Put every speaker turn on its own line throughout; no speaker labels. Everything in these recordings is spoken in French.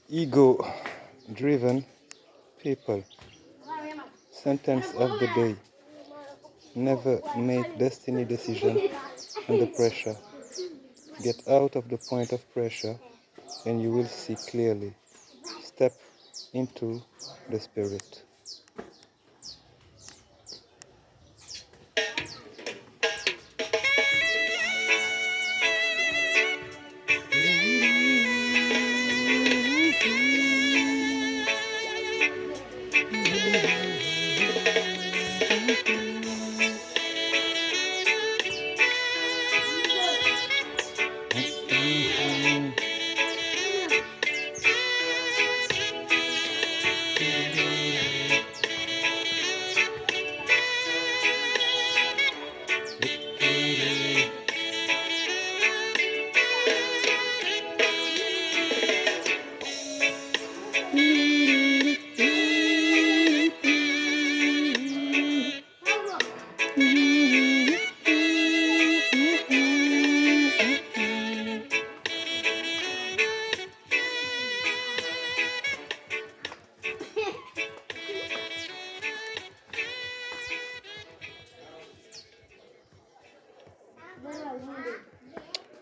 Ego-driven people. Sentence of the day. Never make destiny decision under pressure. Get out of the point of pressure and you will see clearly. Step into the spirit.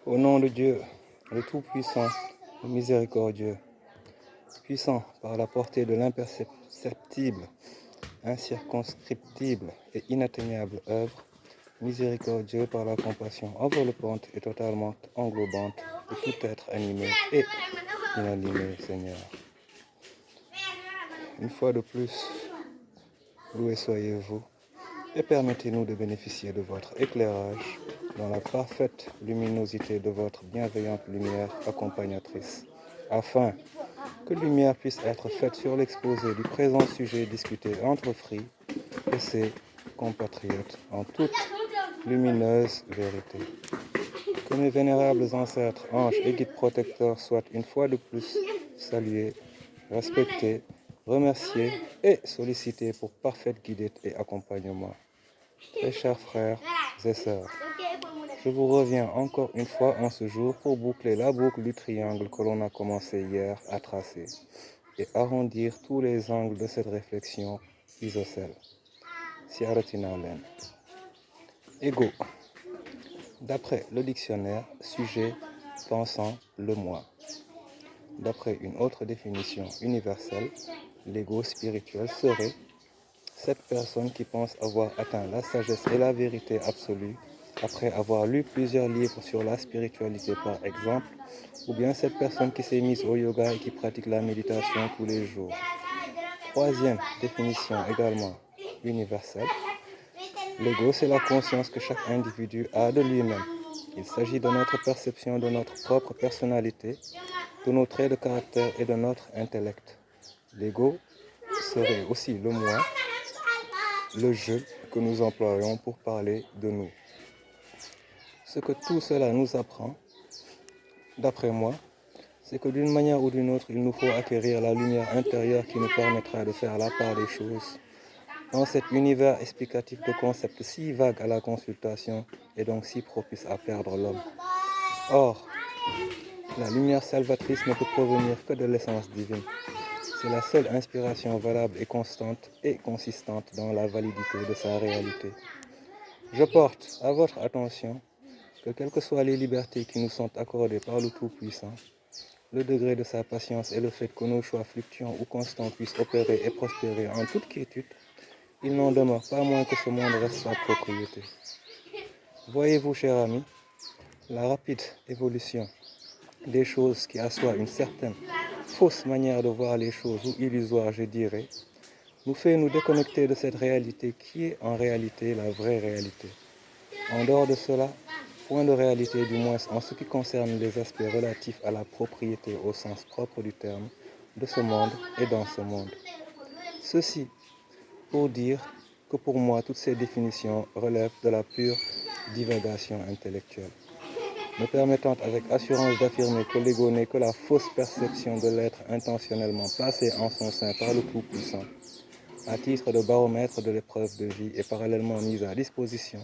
Au nom de Dieu, le Tout-Puissant, le Miséricordieux, puissant par la portée de l'imperceptible, incirconscriptible et inatteignable œuvre, miséricordieux par la compassion enveloppante et totalement englobante de tout être animé et inanimé, Seigneur. Une fois de plus, loué soyez-vous et permettez-nous de bénéficier de votre éclairage dans la parfaite luminosité de votre bienveillante lumière accompagnatrice, afin que lumière puisse être faite sur l'exposé du présent sujet discuté entre Free et ses compatriotes en toute lumineuse vérité. Que mes vénérables ancêtres, anges et guides protecteurs soient une fois de plus salués, respectés, remerciés et sollicités pour parfaite guidette et accompagnement. Très chers frères et sœurs, je vous reviens encore une fois en ce jour pour boucler la boucle du triangle que l'on a commencé hier à tracer et arrondir tous les angles de cette réflexion isocèle. Siaratina Len. Ego. D'après le dictionnaire, sujet, pensant, le moi. D'après une autre définition universelle, l'ego spirituel serait cette personne qui pense avoir atteint la sagesse et la vérité absolue après avoir lu plusieurs livres sur la spiritualité par exemple, ou bien cette personne qui s'est mise au yoga et qui pratique la méditation tous les jours. Troisième définition également universelle, l'ego c'est la conscience que chaque individu a de lui-même. Il s'agit de notre perception de notre propre personnalité, de nos traits de caractère et de notre intellect. L'ego serait aussi le moi, le je que nous employons pour parler de nous. Ce que tout cela nous apprend, d'après moi, c'est que d'une manière ou d'une autre, il nous faut acquérir la lumière intérieure qui nous permettra de faire la part des choses dans cet univers explicatif de concepts si vagues à la consultation et donc si propice à perdre l'homme. Or, la lumière salvatrice ne peut provenir que de l'essence divine. C'est la seule inspiration valable et constante et consistante dans la validité de sa réalité. Je porte à votre attention que quelles que soient les libertés qui nous sont accordées par le Tout-Puissant, le degré de sa patience et le fait que nos choix fluctuants ou constants puissent opérer et prospérer en toute quiétude, il n'en demeure pas moins que ce monde reste sa propriété. Voyez-vous, cher ami, la rapide évolution des choses qui assoit une certaine fausse manière de voir les choses, ou illusoire je dirais, nous fait nous déconnecter de cette réalité qui est en réalité la vraie réalité. En dehors de cela, point de réalité du moins en ce qui concerne les aspects relatifs à la propriété au sens propre du terme de ce monde et dans ce monde. Ceci pour dire que pour moi toutes ces définitions relèvent de la pure divagation intellectuelle, me permettant avec assurance d'affirmer que l'ego n'est que la fausse perception de l'être intentionnellement placé en son sein par le Tout-Puissant, à titre de baromètre de l'épreuve de vie et parallèlement mise à disposition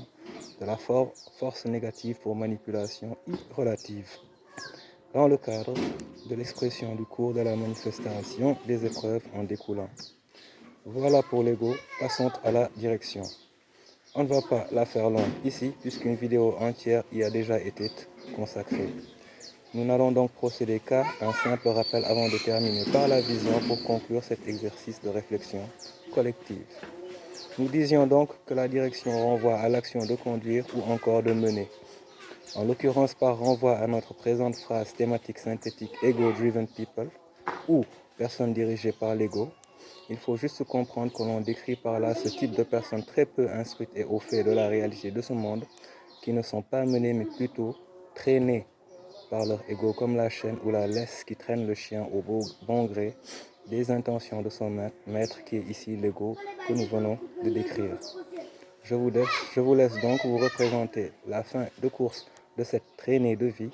de la force négative pour manipulation irrelative. dans le cadre de l'expression du cours de la manifestation des épreuves en découlant. Voilà pour l'ego, passons à la direction. On ne va pas la faire longue ici, puisqu'une vidéo entière y a déjà été consacrée. Nous n'allons donc procéder qu'à un simple rappel avant de terminer par la vision pour conclure cet exercice de réflexion collective. Nous disions donc que la direction renvoie à l'action de conduire ou encore de mener. En l'occurrence par renvoi à notre présente phrase thématique synthétique Ego-Driven People ou personnes dirigées par l'ego, il faut juste comprendre que l'on décrit par là ce type de personnes très peu instruites et au fait de la réalité de ce monde, qui ne sont pas menées mais plutôt traînées par leur ego comme la chaîne ou la laisse qui traîne le chien au bon gré des intentions de son maître qui est ici l'ego que nous venons de décrire. Je vous laisse donc vous représenter la fin de course de cette traînée de vie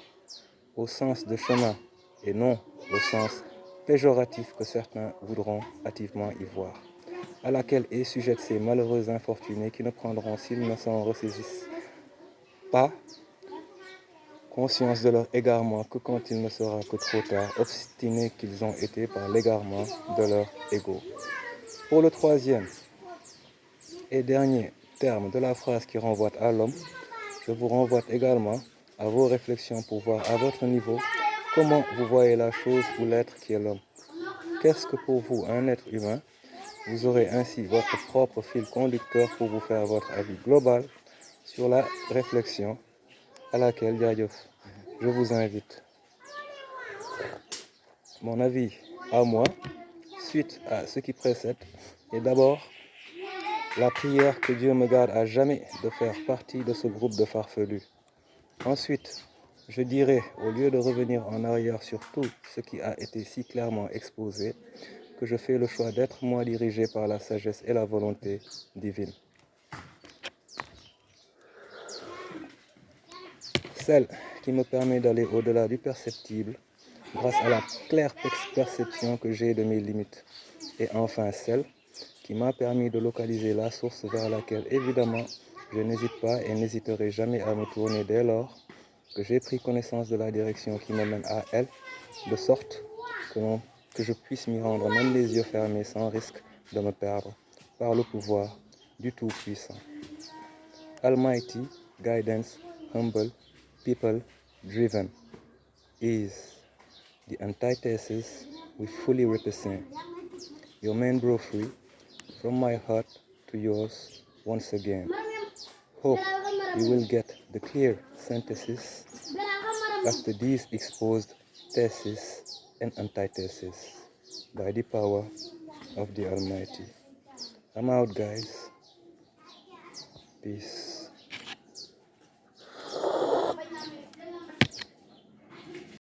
au sens de chemin et non au sens péjoratif que certains voudront hâtivement y voir, à laquelle est sujette ces malheureux infortunés qui ne prendront, s'ils ne s'en ressaisissent pas, conscience de leur égarement que quand il ne sera que trop tard, obstinés qu'ils ont été par l'égarement de leur ego. Pour le troisième et dernier terme de la phrase qui renvoie à l'homme, je vous renvoie également à vos réflexions pour voir à votre niveau comment vous voyez la chose ou l'être qui est l'homme. Qu'est-ce que pour vous un être humain? Vous aurez ainsi votre propre fil conducteur pour vous faire votre avis global sur la réflexion à laquelle je vous invite. Mon avis à moi, suite à ce qui précède, est d'abord la prière que Dieu me garde à jamais de faire partie de ce groupe de farfelus. Ensuite, je dirais, au lieu de revenir en arrière sur tout ce qui a été si clairement exposé, que je fais le choix d'être moi dirigé par la sagesse et la volonté divine. Celle qui me permet d'aller au-delà du perceptible grâce à la claire perception que j'ai de mes limites. Et enfin celle qui m'a permis de localiser la source vers laquelle évidemment je n'hésite pas et n'hésiterai jamais à me tourner dès lors que j'ai pris connaissance de la direction qui me mène à elle, de sorte que je puisse m'y rendre même les yeux fermés sans risque de me perdre par le pouvoir du Tout-Puissant. Almighty Guidance Humble People Driven is the antithesis we fully represent. Your man bro free, from my heart to yours once again. Hope you will get the clear synthesis after these exposed theses and antitheses by the power of the Almighty. I'm out, guys. Peace.